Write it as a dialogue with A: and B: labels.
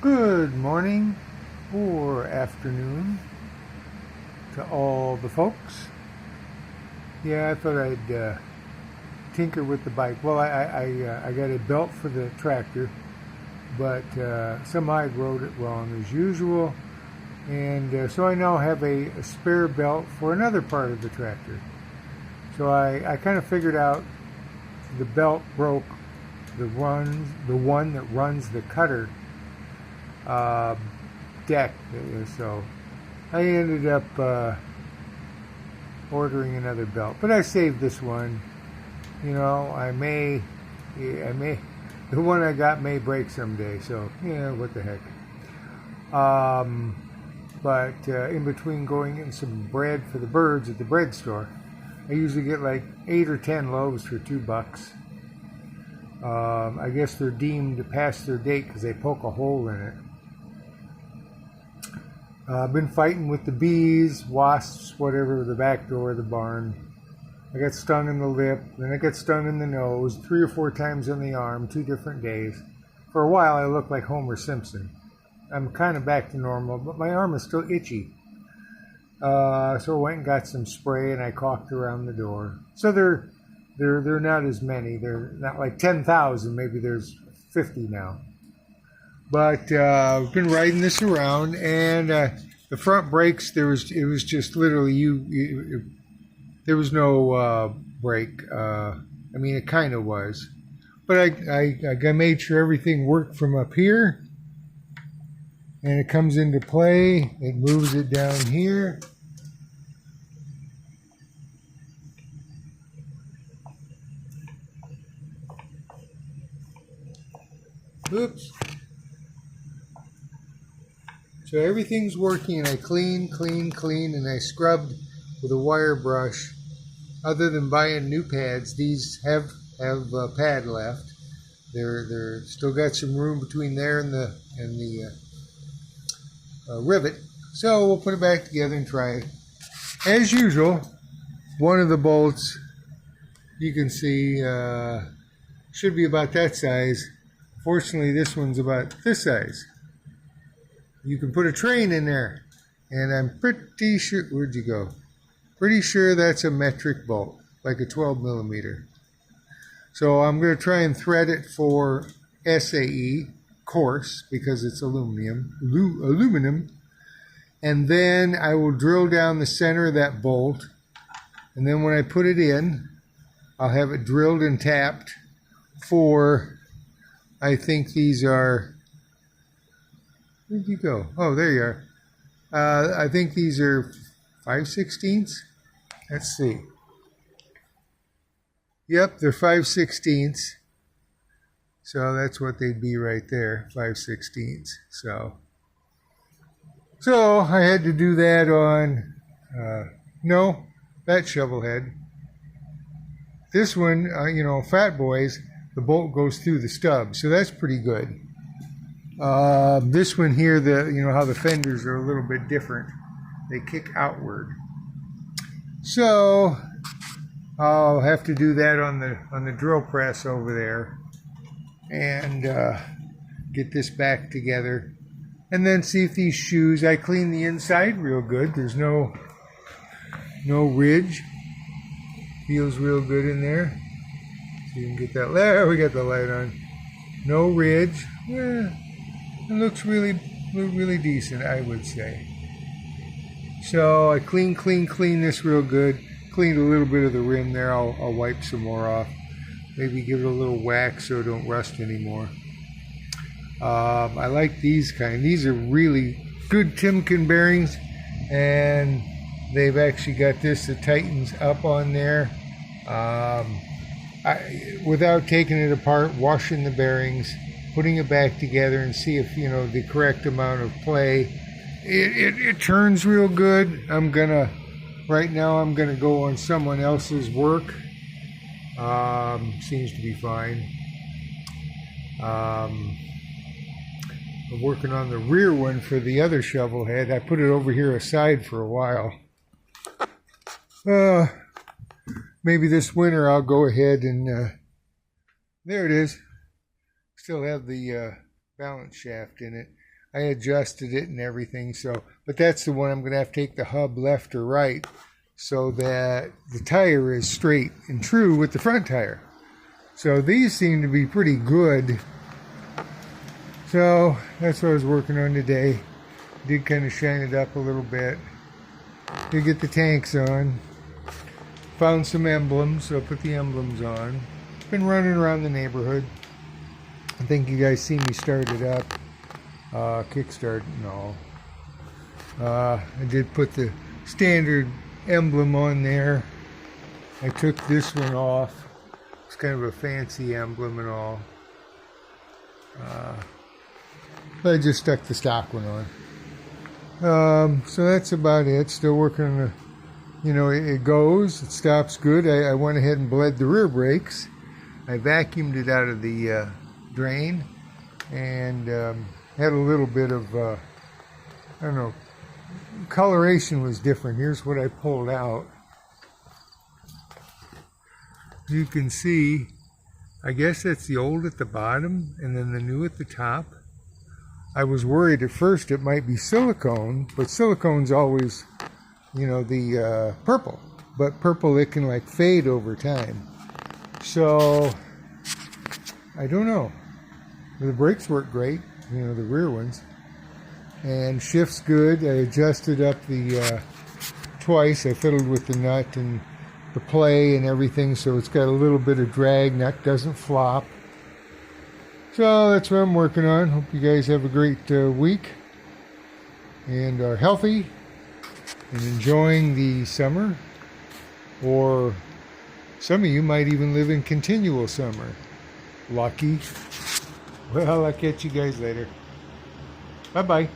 A: Good morning or afternoon to all the folks. Yeah, I thought I'd tinker with the bike. Well, I got a belt for the tractor, but somehow I rode it wrong as usual. And so I now have a spare belt for another part of the tractor. So I kind of figured out the belt broke the one that runs the cutter uh, deck. So I ended up ordering another belt, but I saved this one. You know, the one I got may break someday. So yeah, what the heck. But in between going in some bread for the birds at the bread store, I usually get like 8 or 10 loaves for $2. I guess they're deemed past their date because they poke a hole in it. I've been fighting with the bees, wasps, whatever, the back door of the barn. I got stung in the lip, then I got stung in the nose, 3 or 4 times on the arm, 2 different days. For a while, I looked like Homer Simpson. I'm kind of back to normal, but my arm is still itchy. So I went and got some spray, and I caulked around the door. So they're not as many. They're not like 10,000. Maybe there's 50 now. But I've been riding this around, and the front brakes, it was just literally there was no brake. I mean, it kind of was, but I made sure everything worked from up here, and it comes into play. It moves it down here. Oops. So everything's working, and I cleaned, and I scrubbed with a wire brush. Other than buying new pads, these have pad left. They're still got some room between there and the rivet. So we'll put it back together and try it. As usual, one of the bolts, you can see, should be about that size. Fortunately, this one's about this size. You can put a train in there, and I'm pretty sure, where'd you go? Pretty sure that's a metric bolt, like a 12 millimeter. So I'm going to try and thread it for SAE, coarse, because it's aluminum, and then I will drill down the center of that bolt, and then when I put it in, I'll have it drilled and tapped for, I think these are, where'd you go? Oh, there you are. I think these are 5/16. Let's see. Yep, they're 5/16. So that's what they'd be right there, 5/16. So I had to do that on, no, that shovel head. This one, Fat Boys, the bolt goes through the stub, so that's pretty good. This one here, how the fenders are a little bit different. They kick outward. So I'll have to do that on the drill press over there, and get this back together, and then see if these shoes. I clean the inside real good. There's no ridge. Feels real good in there. So you can get that. There we got the light on. No ridge. Yeah. It looks really decent, I would say. So I clean this real good. Cleaned a little bit of the rim there. I'll wipe some more off. Maybe give it a little wax so it don't rust anymore. I like these kind. These are really good Timken bearings, and they've actually got this that tightens up on there. Without taking it apart, washing the bearings, putting it back together, and see if the correct amount of play. It turns real good. Right now I'm gonna go on someone else's work. Seems to be fine. I'm working on the rear one for the other shovel head. I put it over here aside for a while. Maybe this winter I'll go ahead and there it is. Still have the balance shaft in it. I adjusted it and everything. So, but that's the one I'm going to have to take the hub left or right so that the tire is straight and true with the front tire. So these seem to be pretty good. So that's what I was working on today. Did kind of shine it up a little bit. Did get the tanks on. Found some emblems, so I put the emblems on. Been running around the neighborhood. I think you guys see me start it up. Kickstart, no. I did put the standard emblem on there. I took this one off. It's kind of a fancy emblem and all. But I just stuck the stock one on. So that's about it. Still working on the, you know, it goes, it stops good. I went ahead and bled the rear brakes. I vacuumed it out of the drain and had a little bit of, I don't know, coloration was different. Here's what I pulled out. You can see, I guess that's the old at the bottom and then the new at the top. I was worried at first it might be silicone, but silicone's always, you know, the purple. But purple, it can like fade over time. So, I don't know. The brakes work great, you know, the rear ones. And shift's good. I adjusted up the twice. I fiddled with the nut and the play and everything, so it's got a little bit of drag. Nut doesn't flop. So that's what I'm working on. Hope you guys have a great week and are healthy and enjoying the summer. Or some of you might even live in continual summer. Lucky. Well, I'll catch you guys later. Bye-bye.